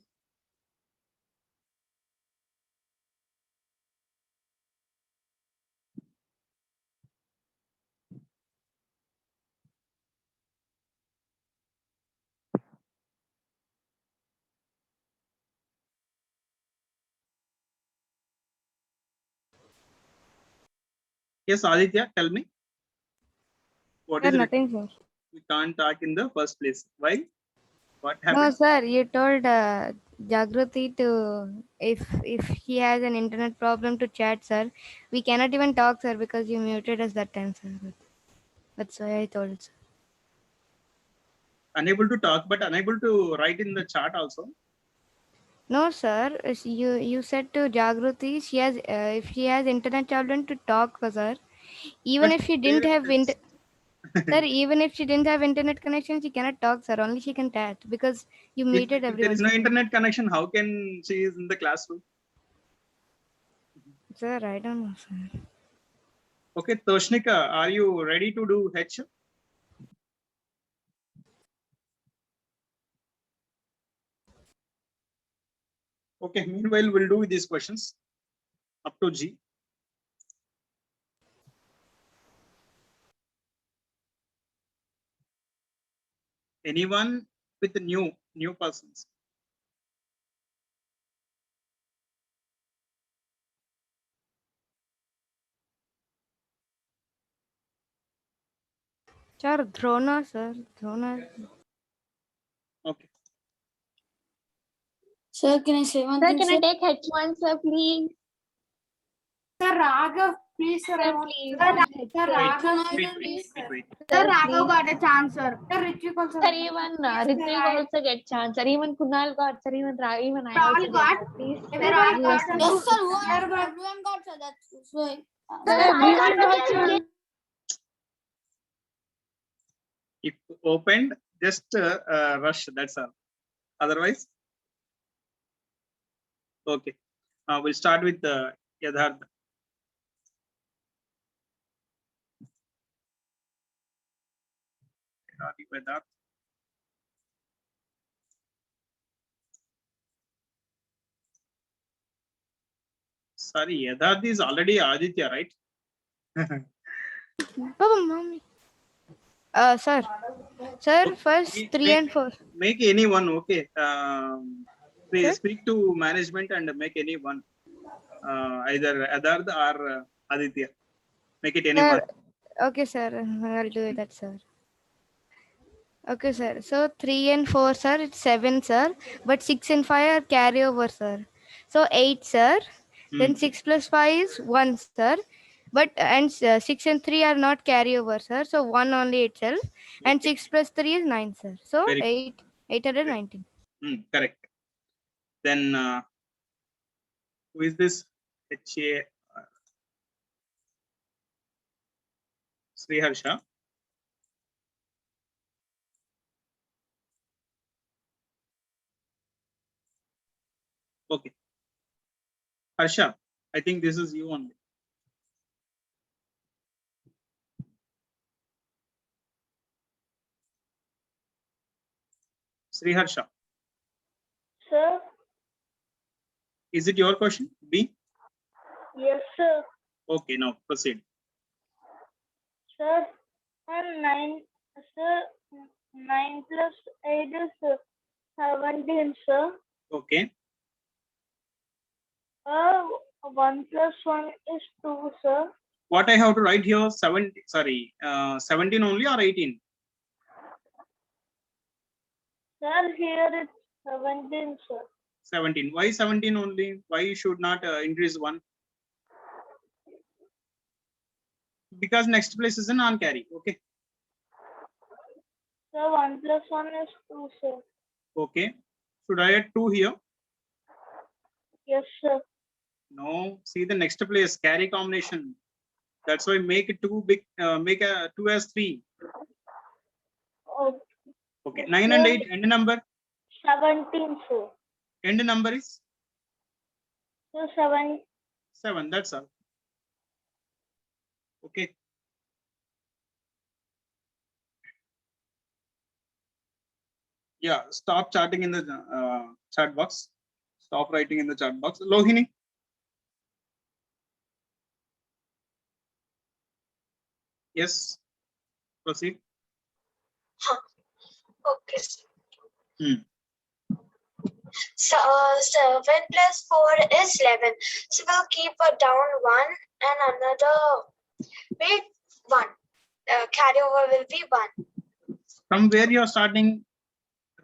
Yes, Aditya, tell me. What Sir, is it? nothing, sir. We can't talk in the first place. Why? What No, happened? sir. You told Jagruti to if he has an internet problem to chat, sir. We cannot even talk, sir, because you muted us that time, sir. That's why I told, sir. Unable to talk, but unable to write in the chat also. No, sir. You said to Jagruti, she has if she has internet problem to talk, sir. Even But if she where didn't it have is? sir, even if she didn't have internet connection, she cannot talk, sir. Only she can chat because you muted If there everyone, is no sir. internet connection, how can she is in the classroom? Sir, I don't know, sir. Okay, Toshnika, are you ready to do H? Okay, meanwhile, we'll do these questions up to G. Anyone with the new persons? Sir, Drona, sir. Drona. Okay. Sir, can I say one Sir, thing, can I sir? take H1, sir, please? Sir, Raghav, please, sir. I Sir, want please. Sir, H1. Sir, Wait, Raghav, wait. please, sir. Sir, Sir, Raghav please. got a chance, sir. Sir, Ritvik also. Sir, even Ritvik also get chance. Sir, even Kunal got. Sir, even I All also got. get. Please. Everybody Yes, got. Yes, sir. Sir, got. Everyone got, sir. That's why. Sir, everyone got chance. If opened, just rush. That's all. Otherwise, okay. We'll start with Yadharth. Yadharth. Sorry, Yadharth is already Aditya, right? Papa, mommy. Sir. Sir, first 3 and 4. Make anyone, okay. Please Sir? speak to management and make anyone. Either Yadharth or Aditya. Make it anyone. Sir, Okay, sir. I'll do that, sir. Okay, sir. So 3 and 4, sir, it's 7, sir. But 6 and 5 are carryover, sir. So 8, sir. Then 6 plus 5 is 1, sir. But and 6 and 3 are not carryover, sir. So 1 only itself. And Okay. 6 plus 3 is 9, sir. So Very 819. correct. Then who is this? HA Sri Harsha. Okay. Harsha, I think this is you only. Sri Harsha, Sir, is it your question? B? yes, sir. Okay, now proceed. Sir, and 9, sir, 9 plus 8 is 17, sir. Okay. 1 plus 1 is 2, sir. What I have to write here? 17 only or 18? Sir, here it's 17, sir. 17. Why 17 only? Why you should not increase 1? Because next place is a non-carry. Okay. Sir, 1 plus 1 is 2, sir. Okay. Should I add 2 here? Yes, sir. No. See the next place, carry combination. That's why make it 2 big. Make a 2 as 3. Oh, Okay. 9 and Sir. 8 end number. 17, sir. End number is So 7. 7. That's all. Okay. Yeah. Stop chatting in the chat box. Stop writing in the chat box. Lohini. Yes. Proceed. Okay. Hmm. So 7 plus 4 is 11. So we'll keep a down 1 and another wait 1. Carryover will be 1. From where you are starting?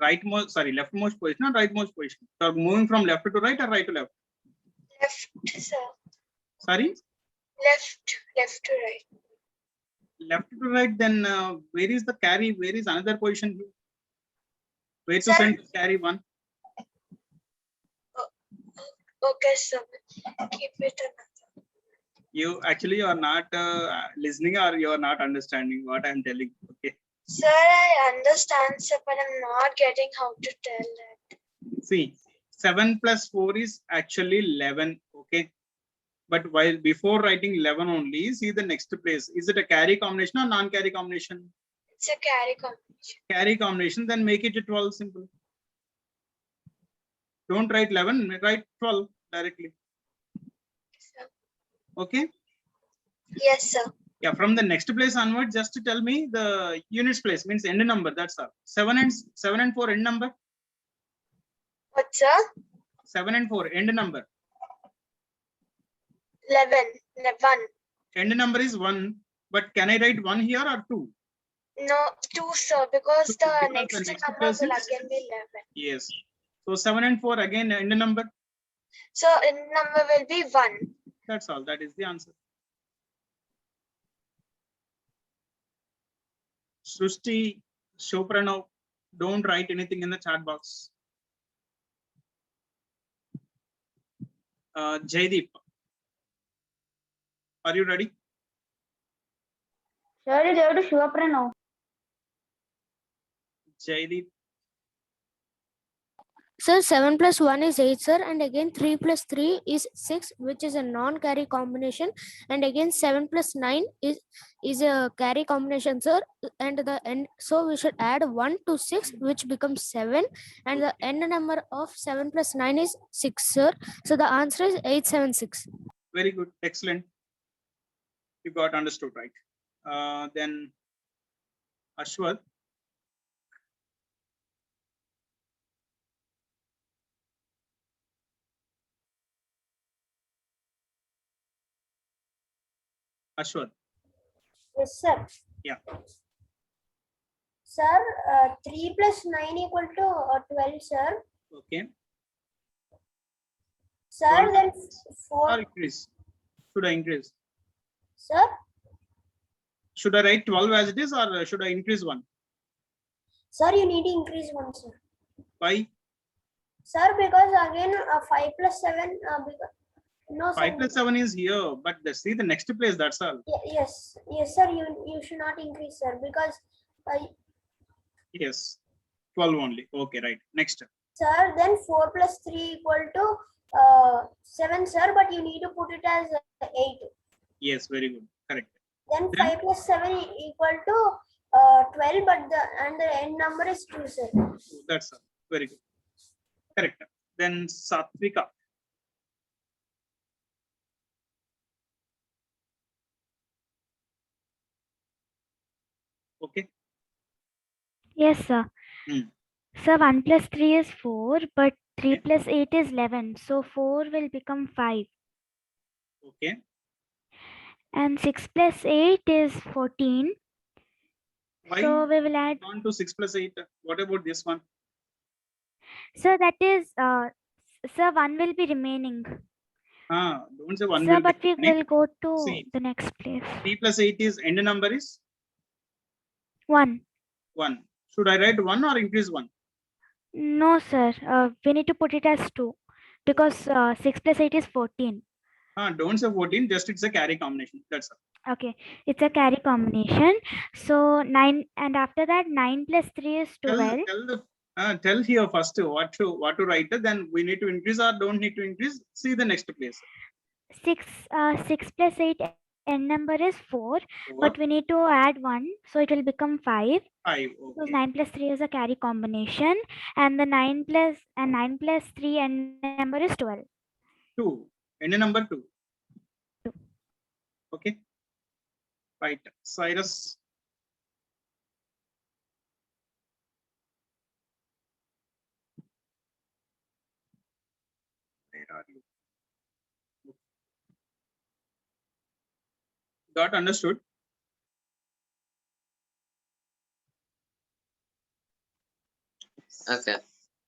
Leftmost position or rightmost position? So moving from left to right or right to left? Left, sir. Sorry? Left to right. Left to right, then where is the carry? Where is another position here? Where to Sir. send carry 1? Okay, sir. Keep it another. You actually are not listening or you are not understanding what I am telling. Okay. Sir, I understand, sir, but I'm not getting how to tell it. See, 7 plus 4 is actually 11. Okay. But while before writing 11 only, see the next place. Is it a carry combination or non-carry combination? It's a carry combination. Carry combination, then make it a 12 simple. Don't write 11, write 12 directly. Sir. Okay. Yes, sir. Yeah, from the next place onward, just to tell me the units place means end number. That's all. 7 and 4 end number. What, sir? 7 and 4 end number. 11. 1. End number is 1. But can I write 1 here or 2? No, 2, sir, because 2, the because next the next number place will is- again be 11. Yes. So 7 and 4 again end number. So in number will be 1. That's all. That is the answer. Srushti, Shoprano, don't write anything in the chat box. Jaideep, are you ready? Sir, you have to show up now. Jaideep, Sir, 7 plus 1 is 8, sir, and again 3 plus 3 is 6, which is a non-carry combination, and again 7 plus 9 is a carry combination, sir, and the end, so we should add 1 to 6, which becomes 7, and the end number of 7 plus 9 is 6, sir. So the answer is 876. very good, excellent. You got understood, right? Then Ashwath, Ashwath, Yes, sir. Yeah. Sir, 3 plus 9 equal to 12, sir. Okay. Sir, 12 then or 4. increase? Should I increase? Sir, Should I write 12 as it is, or should I increase one? sir, you need to increase 1, sir. Why? Sir, because again 5 plus 7. No, sir. 5 plus 7 is here, but see the next place, that's all. Yes, yes, sir. You should not increase, sir, because Yes, 12 only. Okay, right. Next. sir, then 4 plus 3 equal to 7, sir, but you need to put it as 8. Yes, very good. Correct. Then Then? 5 plus 7 equal to 12, but the end number is 2, sir. That's all. Very good. Correct. Then Satvika. Okay. Yes, sir. Hmm. So 1 plus 3 is 4, but 3 Okay. plus 8 is 11. So 4 will become 5. Okay. And 6 plus 8 is 14. Why So we will add. on to 6 plus 8? What about this one? So that is, sir, 1 will be remaining. Don't say 1 Sir, will but be we remaining. will go to See. the next place. 3 plus 8 is end number is 1. 1. Should I write 1 or increase 1? No, sir. We need to put it as 2 because 6 plus 8 is 14. Don't say 14, just it's a carry combination. That's all. Okay, it's a carry combination. So 9, and after that 9 plus 3 is 12. Tell here first what to write. Then we need to increase or don't need to increase. See the next place. 6 plus 8 n number is 4, 4, but we need to add 1, so it will become 5. 5. So Okay. 9 plus 3 is a carry combination, and the 9 plus 3 n number is 12. 2. End number 2. 2. Okay. Right. Cyrus. Where are you? Got understood? Okay.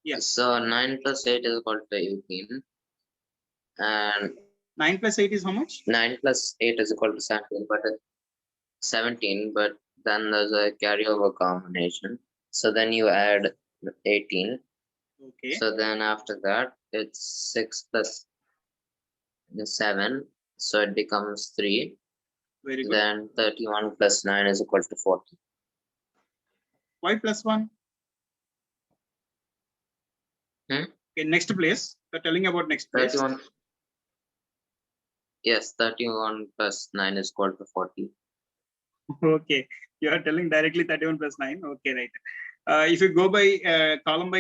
Yes. So 9 plus 8 is equal to 18. And 9 plus 8 is how much? 9 plus 8 is equal to 17, but then there's a carryover combination. So then you add 18. Okay. So then after that, it's 6 plus 7. So it becomes 3. Very good. Then 31 plus 9 is equal to 40. Y plus 1. Okay, next place. They're telling about next place. 31. Yes, 31 plus 9 is equal to 40. Okay, you are telling directly 31 plus 9. Okay, right. If you go by column,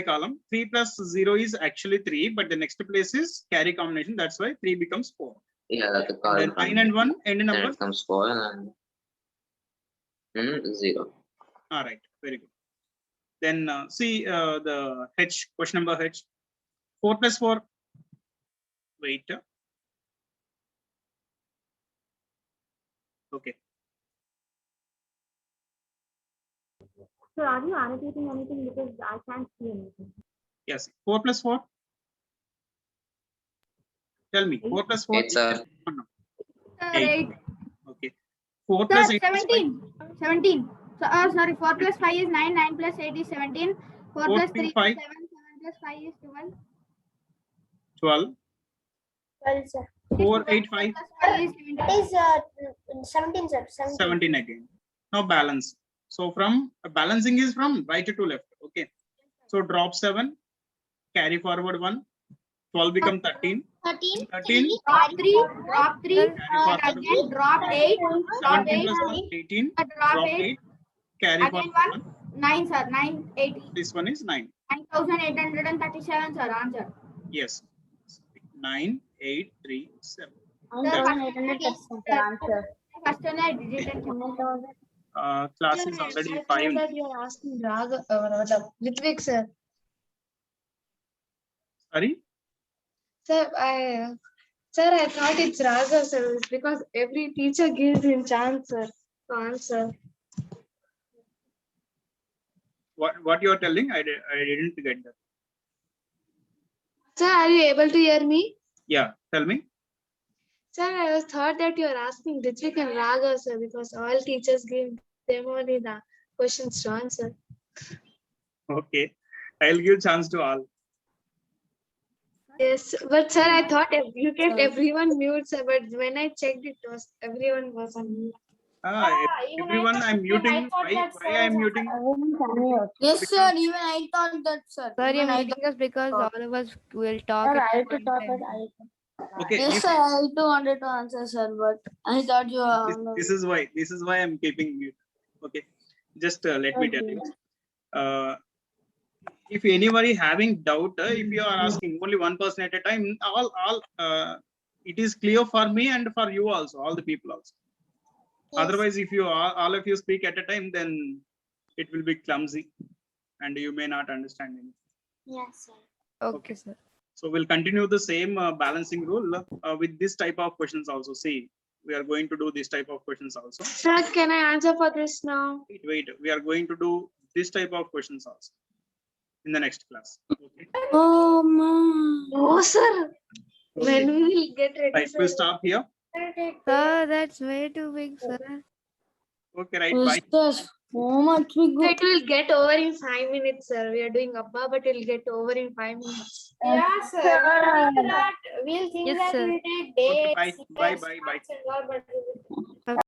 3 plus 0 is actually 3, but the next place is carry combination. That's why 3 becomes 4. Yeah, that's a Then column. 9 and 1 end Then number. it comes 4 and 0. All right, very good. Then see the H, question number H. 4 plus 4. Wait. Okay. So are you annotating anything, because I can't see anything? Yes. 4 plus 4. Tell me. 4 plus 4. 8, sir. 8. Okay. 4 plus 8. 17. 17. So, sorry, 4 plus 5 is 9, 9 plus 8 is 17, 4 4 plus 3 is 7, 5. 7 plus 5 is 12. 12. 12, sir. 4, 8, 5. Plus 5 is 17. It is 17, sir. 17 again. Now balance. So from balancing is from right to left. Okay. So drop 7, carry forward 1, 12 become 13. 13. 13. Drop 3, Carry and forward again drop 8, drop 17 8, plus 1, 18. drop Drop 8, 8. Carry again forward 1, 1. 9, sir, 9, 8. This one is 9. 9,837, sir, answer. Yes. 9, 8, 3, 7. First one I did it. Class is already 5. that you are asking Raga, Ritvik sir. Sorry? Sir, I thought it's Raga sir, because every teacher gives him chance, sir. to answer. What you are telling? I didn't get that. Sir, are you able to hear me? Yeah, tell me. Sir, I was thought that you are asking Ritvik and Raghav, sir, because all teachers give them only the questions to answer. Okay, I'll give chance to all. Yes, but sir, I thought you kept everyone mute, sir, but when I checked it was everyone was on mute. Even I Everyone thought I'm that- muting. I thought that Why sir I'm is muting? Yes, sir. Even I thought that, sir. Sir, Even you're I muting us because all of us will talk Sir, at I to one talk time. at Okay, Yes, if sir. I too wanted to answer, sir, but I thought you this is why I'm keeping mute. Okay, just let me tell you. If anybody having doubt, if you are asking only one person at a time, it is clear for me and for you also, all the people also. Otherwise, if you all of you speak at a time, then it will be clumsy and you may not understand anything. Yes, sir. Okay, sir. So we'll continue the same balancing rule with this type of questions also. See, we are going to do this type of questions also. Sir, can I answer for this now? Wait, we are going to do this type of questions also in the next class. Okay. Oh man. No, sir. Okay. When we will get ready, Right, sir. we'll stop here. Sir, that's way too big, sir. Okay, right. Yes, Bye. sir. So much we go. It will get over in 5 minutes, sir. We are doing Abba, but it will get over in 5 minutes. Yeah, sir. We'll think that Yes, sir. we'll take Okay, days, bye. years, Bye. months and all, but we will